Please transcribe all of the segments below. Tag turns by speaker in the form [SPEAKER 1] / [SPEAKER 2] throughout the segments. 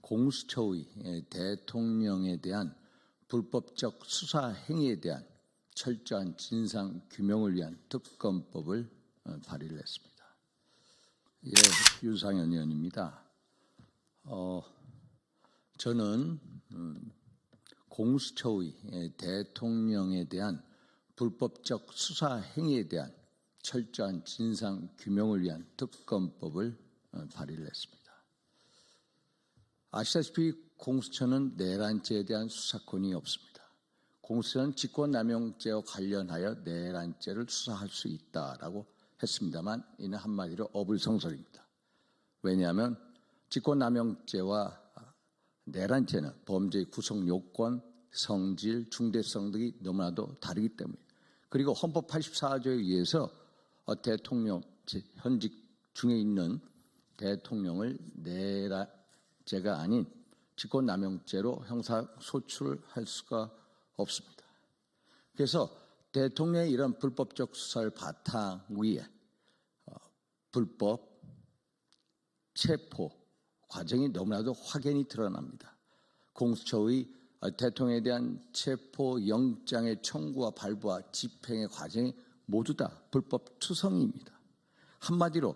[SPEAKER 1] 공수처의 대통령에 대한 불법적 수사 행위에 대한 철저한 진상 규명을 위한 특검법을 발의를 했습니다. 예, 유상현 의원입니다. 저는 공수처의 대통령에 대한 불법적 수사 행위에 대한 철저한 진상 규명을 위한 특검법을 발의를 했습니다. 아시다시피 공수처는 내란죄에 대한 수사권이 없습니다. 공수처는 직권남용죄와 관련하여 내란죄를 수사할 수 있다라고 했습니다만 이는 한마디로 어불성설입니다. 왜냐하면 직권남용죄와 내란죄는 범죄의 구성 요건, 성질, 중대성 등이 너무나도 다르기 때문에 그리고 헌법 84조에 의해서 대통령, 현직 중에 있는 대통령을 내란죄가 아닌 직권남용죄로 형사소출할 수가 없습니다. 그래서 대통령의 이런 불법적 수사를 바탕 위에 불법 체포 과정이 너무나도 확연히 드러납니다. 공수처의 대통령에 대한 체포 영장의 청구와 발부와 집행의 과정이 모두 다 불법 투성이입니다. 한마디로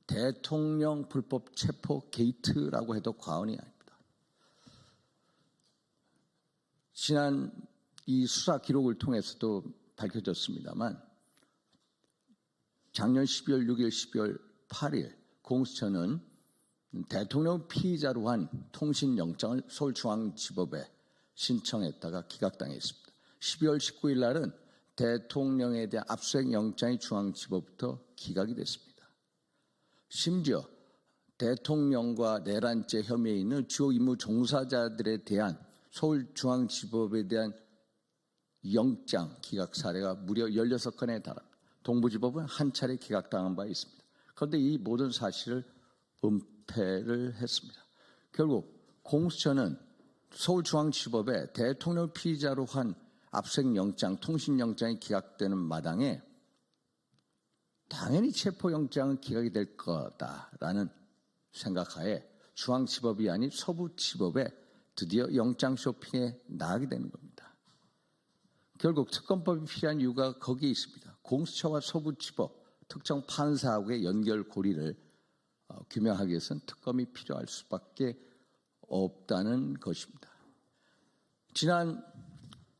[SPEAKER 1] 대통령 불법 체포 게이트라고 해도 과언이 아닙니다. 지난 이 수사 기록을 통해서도 밝혀졌습니다만 작년 12월 6일, 12월 8일 공수처는 대통령 피의자로 한 통신영장을 서울중앙지법에 신청했다가 기각당했습니다. 12월 19일 날은 대통령에 대한 압수수색 영장이 중앙지법부터 기각이 됐습니다. 심지어 대통령과 내란죄 혐의에 있는 주요 임무 종사자들에 대한 서울중앙지법에 대한 영장 기각 사례가 무려 16건에 달합니다. 동부지법은 한 차례 기각당한 바 있습니다. 그런데 이 모든 사실을 은폐를 했습니다. 결국 공수처는 서울중앙지법에 대통령 피의자로 한 압수수색 영장, 통신영장이 기각되는 마당에 당연히 체포영장은 기각이 될 거다라는 생각하에 중앙지법이 아닌 서부지법에 드디어 영장 쇼핑에 나가게 되는 겁니다. 결국 특검법이 필요한 이유가 거기에 있습니다. 공수처와 서부지법, 특정 판사하고의 연결고리를 규명하기 위해서는 특검이 필요할 수밖에 없다는 것입니다. 지난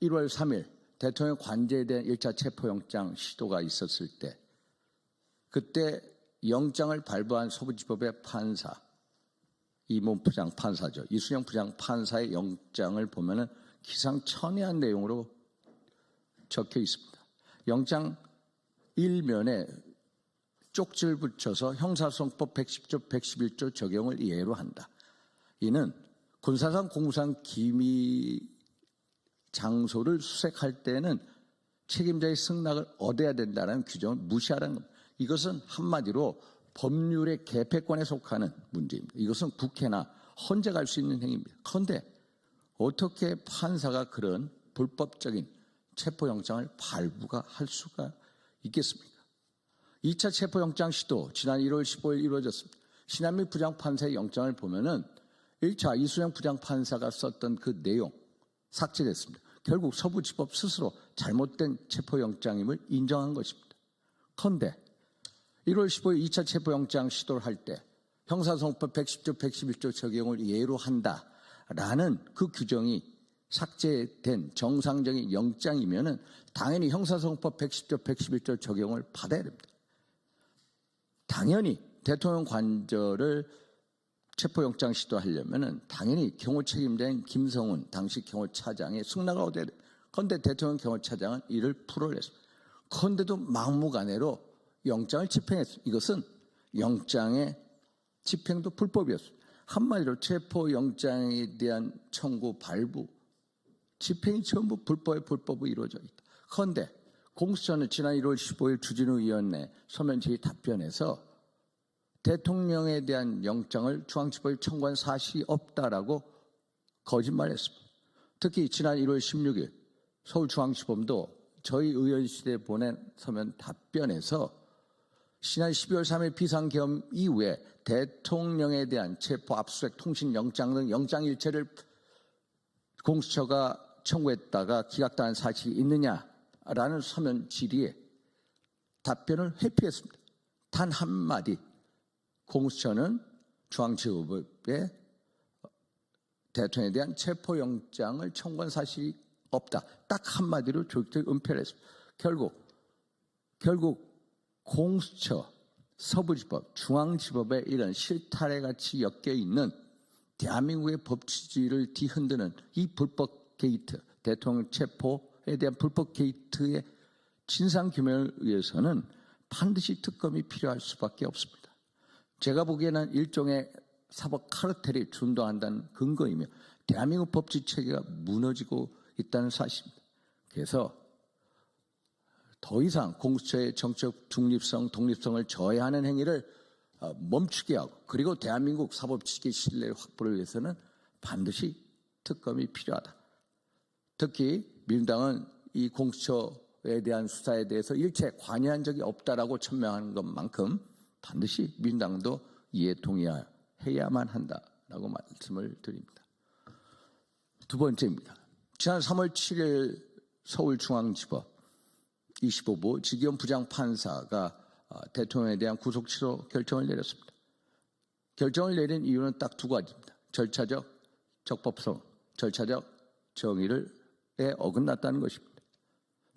[SPEAKER 1] 1월 3일 대통령 관저에 대한 1차 체포영장 시도가 있었을 때 그때 영장을 발부한 서부지법의 판사, 이문 부장판사죠. 이순영 부장판사의 영장을 보면은 기상천외한 내용으로 적혀 있습니다. 영장 1면에 쪽지를 붙여서 형사소송법 110조, 111조 적용을 예로 한다. 이는 군사상, 공무상 기미 장소를 수색할 때는 책임자의 승낙을 얻어야 된다는 규정을 무시하라는 겁니다. 이것은 한마디로 법률의 개폐권에 속하는 문제입니다. 이것은 국회나 헌재 갈 수 있는 행위입니다. 그런데 어떻게 판사가 그런 불법적인 체포영장을 발부가 할 수가 있겠습니까? 2차 체포영장 시도 지난 1월 15일 이루어졌습니다. 신한미 부장판사의 영장을 보면은 1차 이순영 부장판사가 썼던 그 내용 삭제됐습니다. 결국 서부지법 스스로 잘못된 체포영장임을 인정한 것입니다. 그런데 1월 15일 2차 체포영장 시도를 할 때 형사소송법 110조, 111조 적용을 예로 한다라는 그 규정이 삭제된 정상적인 영장이면은 당연히 형사소송법 110조, 111조 적용을 받아야 됩니다. 당연히 대통령 관저를 체포영장 시도하려면은 당연히 경호 책임자인 김성훈 당시 경호차장의 승낙을 얻어야 됩니다. 그런데 대통령 경호차장은 이를 풀어냈습니다. 그런데도 막무가내로 영장을 집행했습니다. 이것은 영장의 집행도 불법이었습니다. 한마디로 체포영장에 대한 청구, 발부, 집행이 전부 불법이 이루어져 있다. 그런데 공수처는 지난 1월 15일 주진우 위원회 서면 질의 답변에서 대통령에 대한 영장을 중앙지법에 청구한 사실이 없다라고 거짓말했습니다. 특히 지난 1월 16일 서울중앙지법도 저희 의원실에 보낸 서면 답변에서 지난 12월 3일 비상계엄 이후에 대통령에 대한 체포, 압수수색, 통신영장 등 영장일체를 공수처가 청구했다가 기각당한 사실이 있느냐라는 서면 질의에 답변을 회피했습니다. 단 한마디, 공수처는 중앙지법에 대통령에 대한 체포영장을 청구한 사실이 없다. 딱 한마디로 조직적 은폐를 했습니다. 결국 공수처, 서부지법, 중앙지법의 이런 실타래 같이 엮여 있는 대한민국의 법치주의를 뒤흔드는 이 불법 게이트, 대통령 체포에 대한 불법 게이트의 진상규명을 위해서는 반드시 특검이 필요할 수밖에 없습니다. 제가 보기에는 일종의 사법 카르텔이 준동한다는 근거이며 대한민국 법치 체계가 무너지고 있다는 사실입니다. 그래서 더 이상 공수처의 정책 중립성, 독립성을 저해하는 행위를 멈추게 하고, 그리고 대한민국 사법체계 신뢰 확보를 위해서는 반드시 특검이 필요하다. 특히 민주당은 이 공수처에 대한 수사에 대해서 일체 관여한 적이 없다라고 천명하는 것만큼 반드시 민주당도 이에 동의해야만 한다라고 말씀을 드립니다. 두 번째입니다. 지난 3월 7일 서울중앙지법 25부 지기현 부장판사가 대통령에 대한 구속 취소 결정을 내렸습니다. 결정을 내린 이유는 딱 두 가지입니다. 절차적 적법성, 절차적 정의에 어긋났다는 것입니다.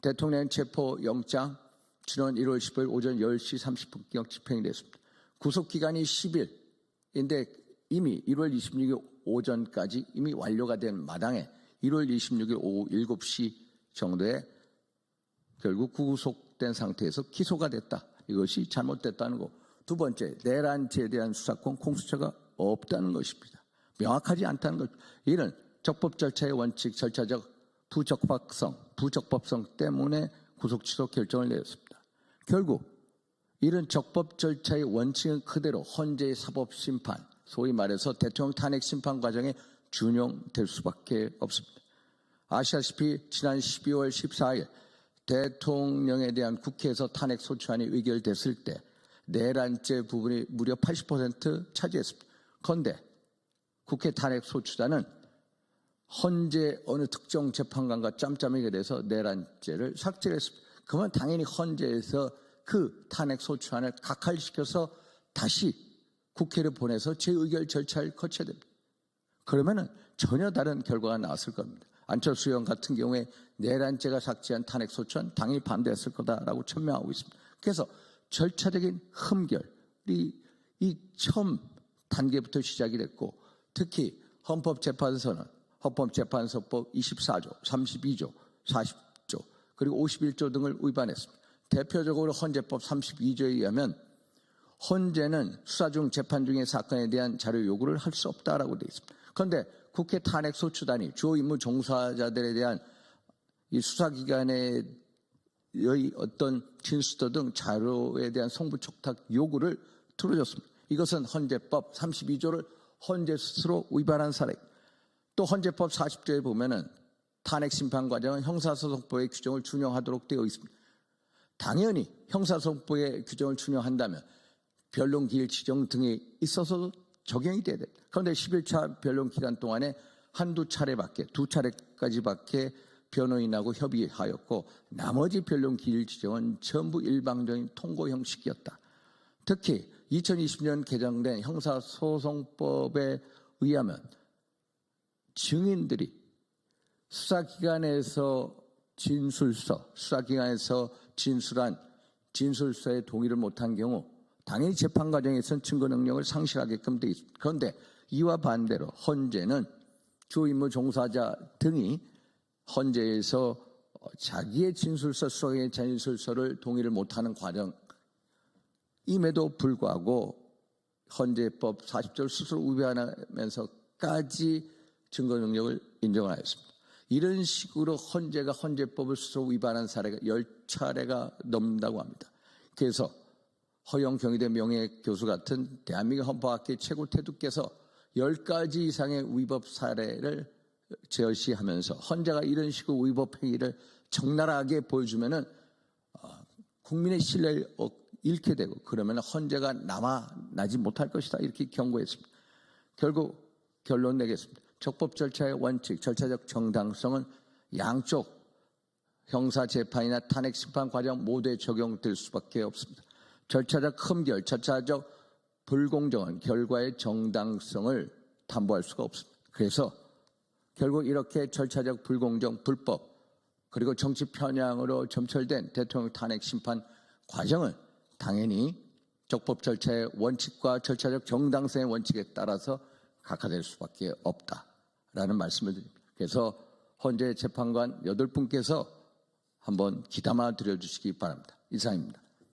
[SPEAKER 1] 대통령 체포영장 지난 1월 15일 오전 10시 30분경 집행이 됐습니다. 구속기간이 10일인데 이미 1월 26일 오전까지 이미 완료가 된 마당에 1월 26일 오후 7시 정도에 결국 구속된 상태에서 기소가 됐다. 이것이 잘못됐다는 거. 두 번째, 내란죄에 대한 수사권 공수처가 없다는 것입니다. 명확하지 않다는 것. 이는 적법 절차의 원칙, 절차적 부적법성 때문에 구속 취소 결정을 내렸습니다. 결국 이런 적법 절차의 원칙은 그대로 헌재의 사법심판, 소위 말해서 대통령 탄핵 심판 과정에 준용될 수밖에 없습니다. 아시다시피 지난 12월 14일 대통령에 대한 국회에서 탄핵 소추안이 의결됐을 때 내란죄 부분이 무려 80% 차지했습니다. 그런데 국회 탄핵 소추단은 헌재 어느 특정 재판관과 짬짬이게 돼서 내란죄를 삭제했습니다. 그러면 당연히 헌재에서 그 탄핵 소추안을 각할시켜서 다시 국회를 보내서 재의결 절차를 거쳐야 됩니다. 그러면은 전혀 다른 결과가 나왔을 겁니다. 안철수 의원 같은 경우에 내란죄가 삭제한 탄핵 소추안 당연히 반대했을 거다라고 천명하고 있습니다. 그래서 절차적인 흠결이 이 처음 단계부터 시작이 됐고, 특히 헌법재판소는 헌법재판소법 24조, 32조, 40조, 그리고 51조 등을 위반했습니다. 대표적으로 헌재법 32조에 의하면 헌재는 수사 중 재판 중의 사건에 대한 자료 요구를 할 수 없다라고 되어 있습니다. 그런데 국회 탄핵 소추단이 주요 임무 종사자들에 대한 이 수사기관의 어떤 진술서 등 자료에 대한 송부 촉탁 요구를 들어줬습니다. 이것은 헌재법 32조를 헌재 스스로 위반한 사례. 또 헌재법 40조에 보면은 탄핵 심판 과정은 형사소송법의 규정을 준용하도록 되어 있습니다. 당연히 형사소송법의 규정을 준용한다면 변론 기일 지정 등이 있어서도 적용이 돼야 됩니다. 그런데 11차 변론 기간 동안에 한두 차례밖에, 두 차례까지밖에 변호인하고 협의하였고 나머지 변론 기일 지정은 전부 일방적인 통고 형식이었다. 특히 2020년 개정된 형사소송법에 의하면 증인들이 수사기관에서 진술한 진술서에 동의를 못한 경우 당연히 재판 과정에서는 증거 능력을 상실하게끔 되어 있습니다. 그런데 이와 반대로 헌재는 주임무 종사자 등이 헌재에서 자기의 진술서, 수사의 진술서를 동의를 못하는 과정임에도 불구하고 헌재법 40조를 스스로 위반하면서까지 증거 능력을 인정하였습니다. 이런 식으로 헌재가 헌재법을 스스로 위반한 사례가 10차례가 넘는다고 합니다. 그래서 허영 경희대 명예교수 같은 대한민국 헌법학계 최고 태두께서 10가지 이상의 위법 사례를 제시하면서 헌재가 이런 식으로 위법 행위를 적나라하게 보여주면은 국민의 신뢰를 잃게 되고 그러면 헌재가 나지 못할 것이다 이렇게 경고했습니다. 결국 결론 내겠습니다. 적법 절차의 원칙, 절차적 정당성은 양쪽 형사재판이나 탄핵심판 과정 모두에 적용될 수밖에 없습니다. 절차적 흠결, 절차적 불공정한 결과의 정당성을 담보할 수가 없습니다. 그래서 결국 이렇게 절차적 불공정, 불법 그리고 정치 편향으로 점철된 대통령 탄핵 심판 과정은 당연히 적법 절차의 원칙과 절차적 정당성의 원칙에 따라서 각하될 수밖에 없다라는 말씀을 드립니다. 그래서 헌재 재판관 8분께서 한번 귀담아 들여주시기 바랍니다. 이상입니다.